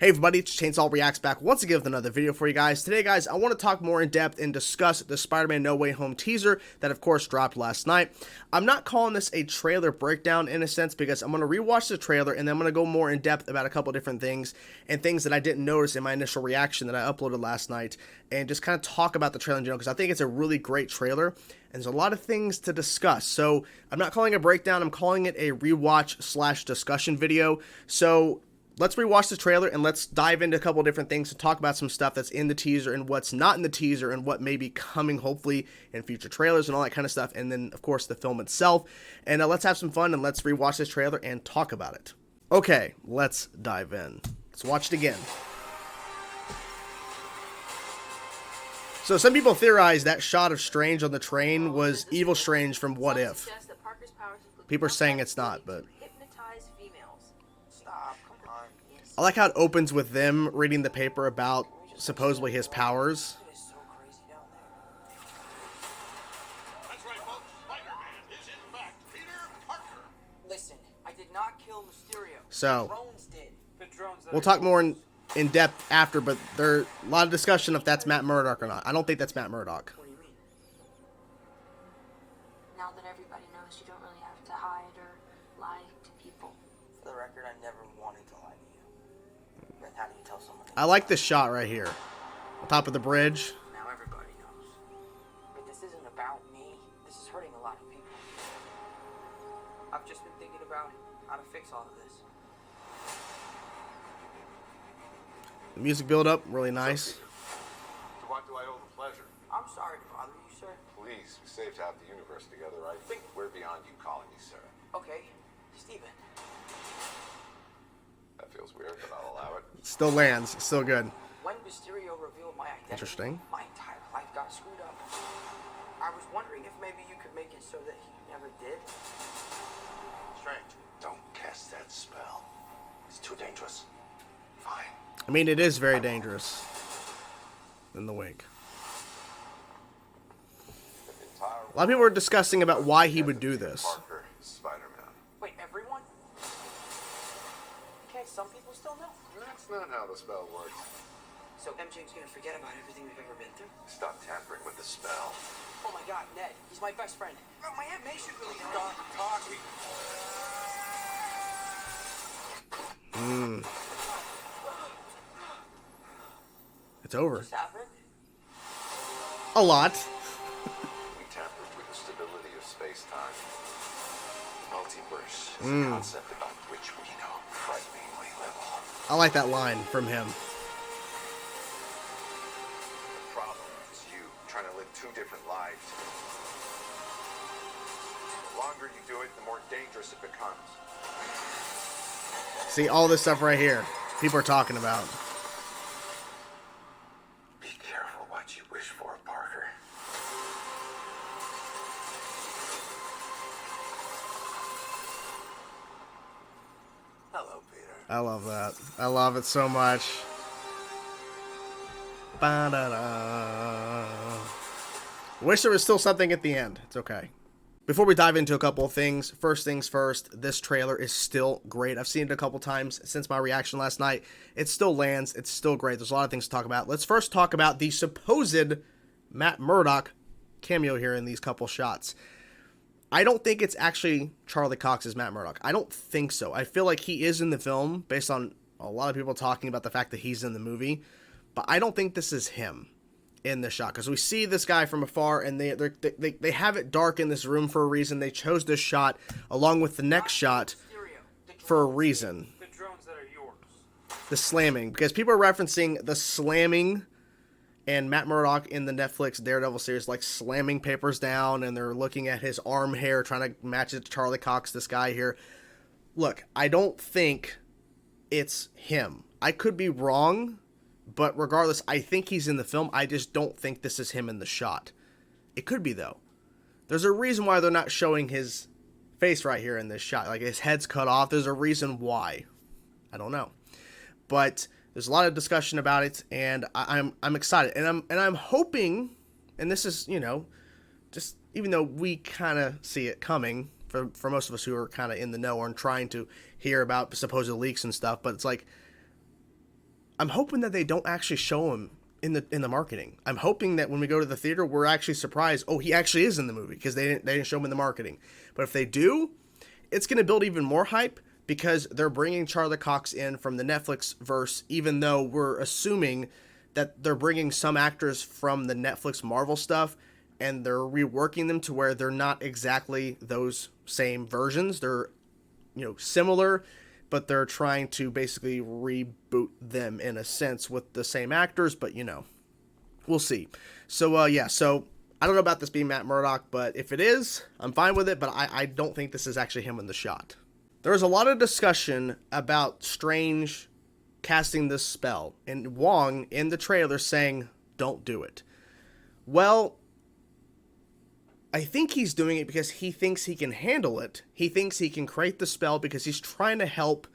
Hey everybody, it's Chainsaw Reacts back once again with another video for you guys. Today guys, I want to talk more in depth and discuss the Spider-Man No Way Home teaser that of course dropped last night. I'm not calling this a trailer breakdown in a sense because I'm going to rewatch the trailer and then I'm going to go more in depth about a couple different things and things that I didn't notice in my initial reaction that I uploaded last night and just kind of talk about the trailer in general because I think it's a really great trailer and there's a lot of things to discuss. So I'm not calling it a breakdown, I'm calling it a rewatch / discussion video. So let's rewatch the trailer and let's dive into a couple different things to talk about some stuff that's in the teaser and what's not in the teaser and what may be coming hopefully in future trailers and all that kind of stuff. And then of course the film itself. And let's have some fun and let's rewatch this trailer and talk about it. Okay, let's dive in. Let's watch it again. So some people theorize that shot of Strange on the train was Evil Strange from What If. People are saying it's not, but I like how it opens with them reading the paper about supposedly his powers. That's right, folks. Spider-Man is in fact Peter Parker. Listen, I did not kill Mysterio. So, the drones did. We'll talk more in depth after, but there's a lot of discussion if that's Matt Murdock or not. I don't think that's Matt Murdock. What do you mean? Now that everybody knows, you don't really have to hide or lie to people. For the record, I never wanted to lie to you. Then how do you tell someone? I like this shot right here. On top of the bridge. Now everybody knows. But this isn't about me. This is hurting a lot of people. I've just been thinking about how to fix all of this. The music build up, really nice. To what do I owe the pleasure? I'm sorry to bother you, sir. Please, we saved half the universe together. I think we're beyond you calling me sir. Okay, Steven. That feels weird, but I'll allow it. Still lands, still good. When Mysterio revealed my identity, Interesting. my entire life got screwed up. I was wondering if maybe you could make it so that he never did. Strange. Don't cast that spell. It's too dangerous. Fine. I mean, it is very dangerous in the wink. A lot of people were discussing about why he would do this. Parker, Spider-Man. Wait, everyone? Can't some people still know? That's not how the spell works. So MJ's gonna forget about everything we've ever been through? Stop tampering with the spell. Oh my god, Ned, he's my best friend. My Aunt May should really stop talking. It's over. What's happened? A lot. We tampered with the stability of space-time. Multiverse is a concept about which we know frighteningly little. I like that line from him. The problem is you trying to live two different lives. The longer you do it, the more dangerous it becomes. See, all this stuff right here, people are talking about. Be careful what you wish for, Parker. Hello, Peter. I love that. I love it so much. Ba-da-da. Wish there was still something at the end. It's okay. Before we dive into a couple of things first, this trailer is still great. I've seen it a couple times since my reaction last night. It still lands. It's still great. There's a lot of things to talk about. Let's first talk about the supposed Matt Murdock cameo here in these couple shots. I don't think it's actually Charlie Cox as Matt Murdock. I don't think so. I feel like he is in the film based on a lot of people talking about the fact that he's in the movie. But I don't think this is him in this shot, because we see this guy from afar and they have it dark in this room for a reason. They chose this shot along with the next shot for a reason. The drones that are yours. The slamming, because people are referencing the slamming and Matt Murdock in the Netflix Daredevil series, like slamming papers down, and they're looking at his arm hair trying to match it to Charlie Cox, this guy here. Look, I don't think it's him. I could be wrong, but regardless, I think he's in the film. I just don't think this is him in the shot. It could be, though. There's a reason why they're not showing his face right here in this shot. Like, his head's cut off. There's a reason why. I don't know. But there's a lot of discussion about it, and I'm excited. And I'm hoping, and this is, you know, just even though we kind of see it coming, for most of us who are kind of in the know and trying to hear about supposed leaks and stuff, but it's like, I'm hoping that they don't actually show him in the marketing. I'm hoping that when we go to the theater, we're actually surprised. Oh, he actually is in the movie, because they didn't show him in the marketing. But if they do, it's going to build even more hype, because they're bringing Charlie Cox in from the Netflix verse, even though we're assuming that they're bringing some actors from the Netflix Marvel stuff, and they're reworking them to where they're not exactly those same versions. They're, similar, but they're trying to basically reboot them in a sense with the same actors, but we'll see. So, so I don't know about this being Matt Murdock, but if it is, I'm fine with it, but I don't think this is actually him in the shot. There was a lot of discussion about Strange casting this spell, and Wong in the trailer saying, don't do it. Well, I think he's doing it because he thinks he can handle it. He thinks he can create the spell because he's trying to help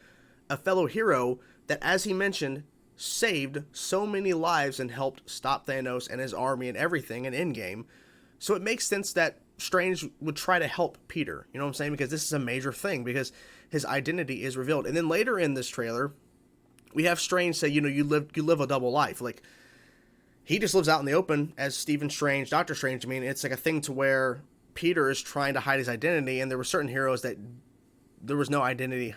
a fellow hero that, as he mentioned, saved so many lives and helped stop Thanos and his army and everything in Endgame. So it makes sense that Strange would try to help Peter. You know what I'm saying? Because this is a major thing, because his identity is revealed. And then later in this trailer, we have Strange say, you live a double life. Like, he just lives out in the open as Stephen Strange, Doctor Strange. I mean, it's like a thing to where Peter is trying to hide his identity, and there were certain heroes that there was no identity,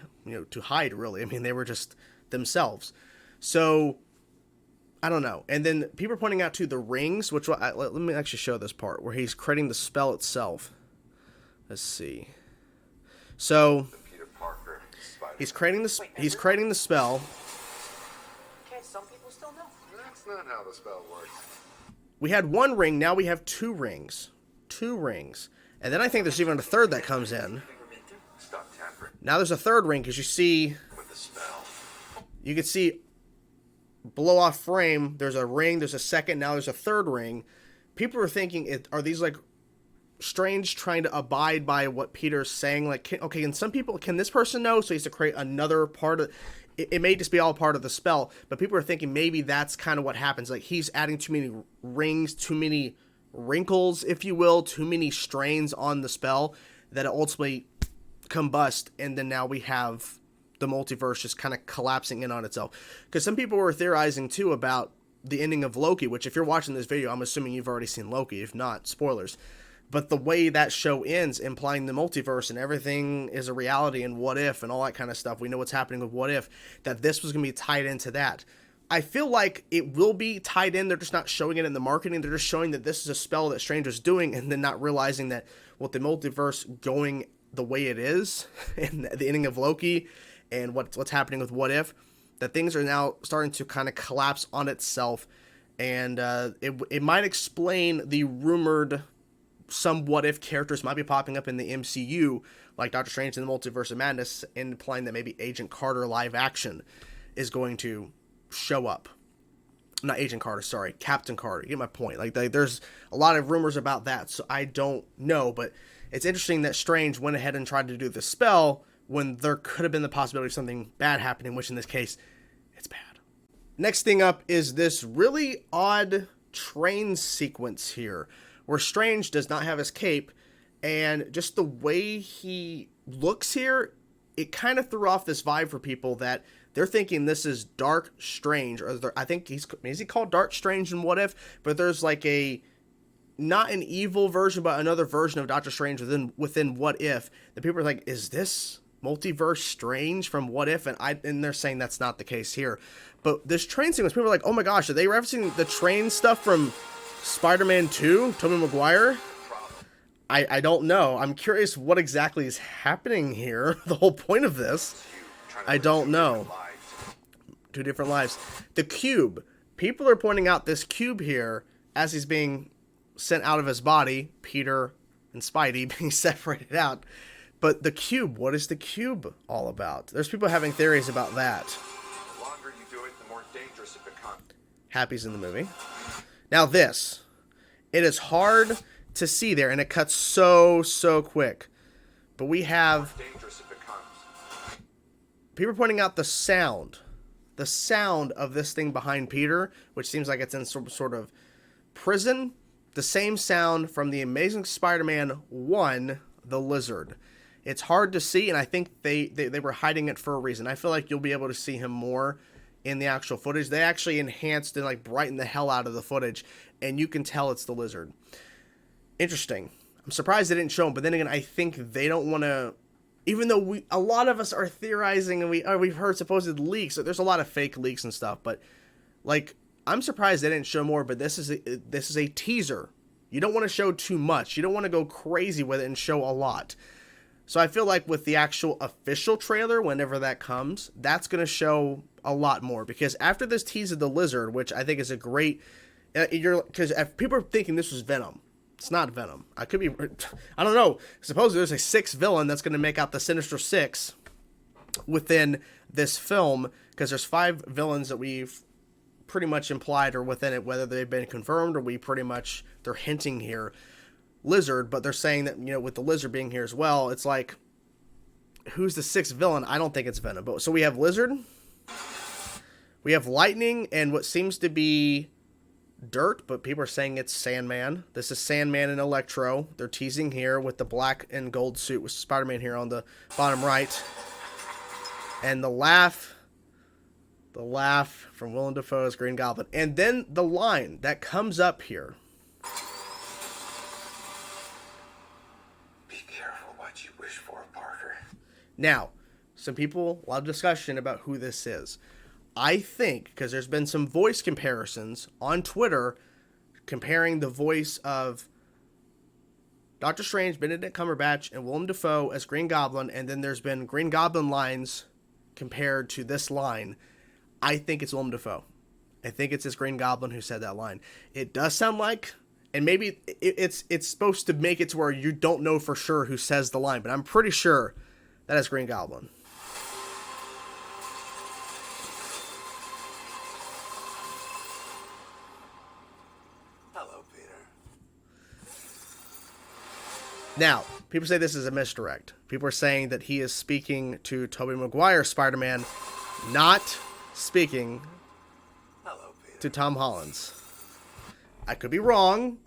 to hide, really. I mean, they were just themselves. So, I don't know. And then people are pointing out, too, the rings, which, let me actually show this part, where he's creating the spell itself. Let's see. So, Peter Parker, he's creating the spell. Okay, some people still know. That's not how the spell works. We had one ring, now we have two rings. Two rings. And then I think there's even a third that comes in. Stop tampering Now there's a third ring, because you see, with the spell. you can see below off frame, there's a ring, there's a second, now there's a third ring. People are thinking, are these like Strange trying to abide by what Peter's saying? Like, can this person know? So he has to create another part of it may just be all part of the spell, but people are thinking maybe that's kind of what happens. Like, he's adding too many rings, too many wrinkles, if you will, too many strains on the spell that it ultimately combust, and then now we have the multiverse just kind of collapsing in on itself. Because some people were theorizing too about the ending of Loki, which, if you're watching this video, I'm assuming you've already seen Loki. If not, spoilers. But the way that show ends, implying the multiverse and everything is a reality and what if and all that kind of stuff, we know what's happening with what if, that this was going to be tied into that. I feel like it will be tied in. They're just not showing it in the marketing. They're just showing that this is a spell that Strange was doing, and then not realizing that with the multiverse going the way it is and the ending of Loki and what's happening with what if, that things are now starting to kind of collapse on itself, and it might explain the rumored some what if characters might be popping up in the MCU, like Doctor Strange in the Multiverse of Madness, implying that maybe Agent Carter live action is going to show up. Not Agent Carter, sorry, Captain Carter. You get my point. Like, there's a lot of rumors about that, so I don't know, but it's interesting that Strange went ahead and tried to do the spell when there could have been the possibility of something bad happening, which in this case, it's bad. Next thing up is this really odd train sequence here, where Strange does not have his cape, and just the way he looks here, it kind of threw off this vibe for people that they're thinking this is Dark Strange, or I think is he called Dark Strange in What If? But there's like not an evil version, but another version of Doctor Strange within What If. The people are like, is this Multiverse Strange from What If? And they're saying that's not the case here. But this train sequence, people are like, oh my gosh, are they referencing the train stuff from Spider-Man 2, Tobey Maguire? I don't know. I'm curious what exactly is happening here. The whole point of this, I don't know. Two different lives. The cube. People are pointing out this cube here as he's being sent out of his body. Peter and Spidey being separated out. But the cube, what is the cube all about? There's people having theories about that. The longer you do it, the more dangerous it becomes. Happy's in the movie. Now this, it is hard to see there, and it cuts so quick. But we have Dangerous it becomes. people pointing out the sound of this thing behind Peter, which seems like it's in some sort of prison. The same sound from the Amazing Spider-Man 1, the Lizard. It's hard to see, and I think they were hiding it for a reason. I feel like you'll be able to see him more in the actual footage. They actually enhanced and like brightened the hell out of the footage, and you can tell it's the Lizard. Interesting. I'm surprised they didn't show him, but then again, I think they don't want to. Even though a lot of us are theorizing and we've heard supposed leaks, so there's a lot of fake leaks and stuff, but like I'm surprised they didn't show more. But this is a teaser. You don't want to show too much. You don't want to go crazy with it and show a lot. So I feel like with the actual official trailer, whenever that comes, that's going to show a lot more, because after this tease of the Lizard, which I think is a great, because if people are thinking this was Venom. It's not Venom. I don't know. Supposedly there's a sixth villain that's going to make out the Sinister Six within this film, because there's 5 villains that we've pretty much implied are within it, whether they've been confirmed or they're hinting here. Lizard, but they're saying that, with the Lizard being here as well, it's like, who's the 6th villain? I don't think it's Venom. But so we have Lizard, we have Lightning, and what seems to be Dirt, but people are saying it's Sandman. This is Sandman and Electro. They're teasing here with the black and gold suit with Spider-Man here on the bottom right. And the laugh from Willem Dafoe's Green Goblin. And then the line that comes up here. Be careful what you wish for, Parker. Now, a lot of discussion about who this is. I think, because there's been some voice comparisons on Twitter comparing the voice of Doctor Strange, Benedict Cumberbatch, and Willem Dafoe as Green Goblin, and then there's been Green Goblin lines compared to this line. I think it's Willem Dafoe. I think it's this Green Goblin who said that line. It does sound like, and maybe it's supposed to make it to where you don't know for sure who says the line, but I'm pretty sure that is Green Goblin. Now, people say this is a misdirect. People are saying that he is speaking to Tobey Maguire's Spider-Man, not speaking to Tom Holland's. I could be wrong,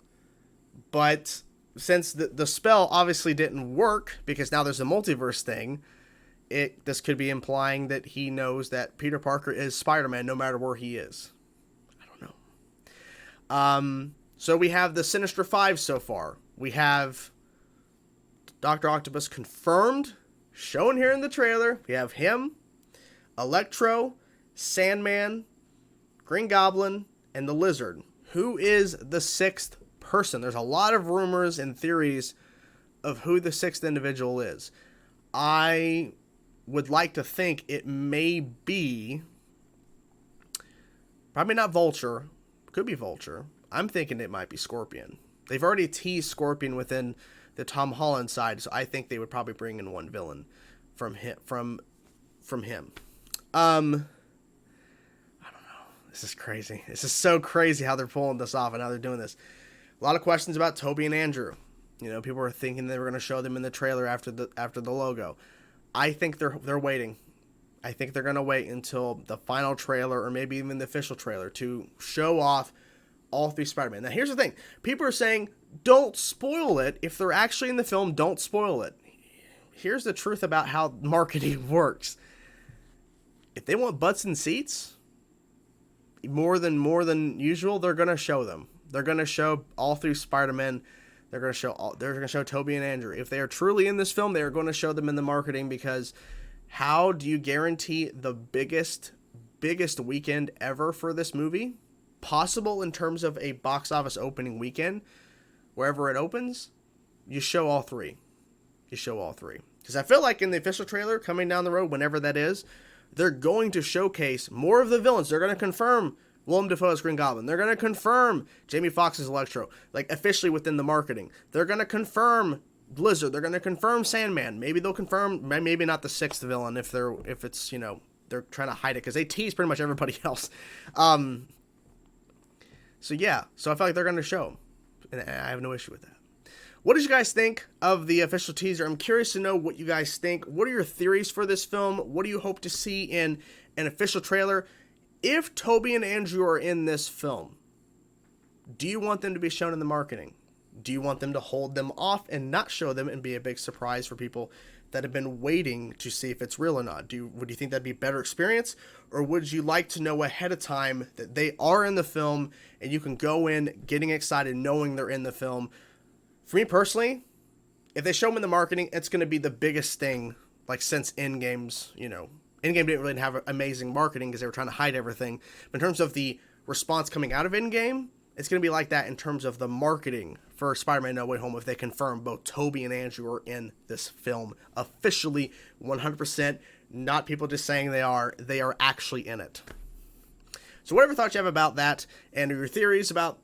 but since the spell obviously didn't work, because now there's a multiverse thing, this could be implying that he knows that Peter Parker is Spider-Man no matter where he is. I don't know. So we have the Sinister Five so far. We have Dr. Octopus confirmed, shown here in the trailer. We have him, Electro, Sandman, Green Goblin, and the Lizard. Who is the 6th person? There's a lot of rumors and theories of who the 6th individual is. I would like to think it may be, probably not Vulture. Could be Vulture. I'm thinking it might be Scorpion. They've already teased Scorpion within the Tom Holland side, so I think they would probably bring in one villain from him. I don't know. This is crazy. This is so crazy how they're pulling this off and how they're doing this. A lot of questions about Tobey and Andrew. People were thinking they were going to show them in the trailer after the logo. I think they're waiting. I think they're going to wait until the final trailer, or maybe even the official trailer, to show off all 3 Spider-Man. Now, here's the thing. People are saying, don't spoil it. If they're actually in the film, don't spoil it. Here's the truth about how marketing works. If they want butts and seats, more than usual, they're going to show them. They're going to show all 3 Spider-Men. They're going to show Tobey and Andrew. If they are truly in this film, they are going to show them in the marketing, because how do you guarantee the biggest weekend ever for this movie? Possible in terms of a box office opening weekend, wherever it opens, you show all 3. Because I feel like in the official trailer coming down the road, whenever that is, they're going to showcase more of the villains. They're going to confirm Willem Dafoe's Green Goblin. They're going to confirm Jamie Foxx's Electro, like officially within the marketing. They're going to confirm Blizzard. They're going to confirm Sandman. Maybe they'll confirm, maybe not the 6th villain if it's they're trying to hide it, because they tease pretty much everybody else. So I feel like they're going to show, and I have no issue with that. What did you guys think of the official teaser? I'm curious to know what you guys think. What are your theories for this film? What do you hope to see in an official trailer? If Tobey and Andrew are in this film, do you want them to be shown in the marketing? Do you want them to hold them off and not show them and be a big surprise for people that have been waiting to see if it's real or not? Would you think that'd be a better experience, or would you like to know ahead of time that they are in the film and you can go in getting excited knowing they're in the film? For me personally, if they show them in the marketing, it's going to be the biggest thing, like, since Endgame's, Endgame didn't really have amazing marketing because they were trying to hide everything. But in terms of the response coming out of Endgame, it's going to be like that in terms of the marketing for Spider-Man No Way Home if they confirm both Tobey and Andrew are in this film officially, 100%, not people just saying they are actually in it. So whatever thoughts you have about that and your theories about,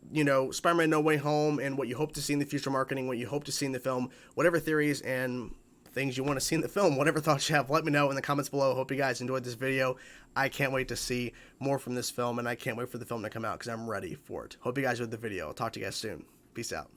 Spider-Man No Way Home and what you hope to see in the future marketing, what you hope to see in the film, whatever theories and things you want to see in the film, whatever thoughts you have, let me know in the comments below. Hope you guys enjoyed this video. I can't wait to see more from this film, and I can't wait for the film to come out because I'm ready for it. Hope you guys enjoyed the video. I'll talk to you guys soon. Peace out.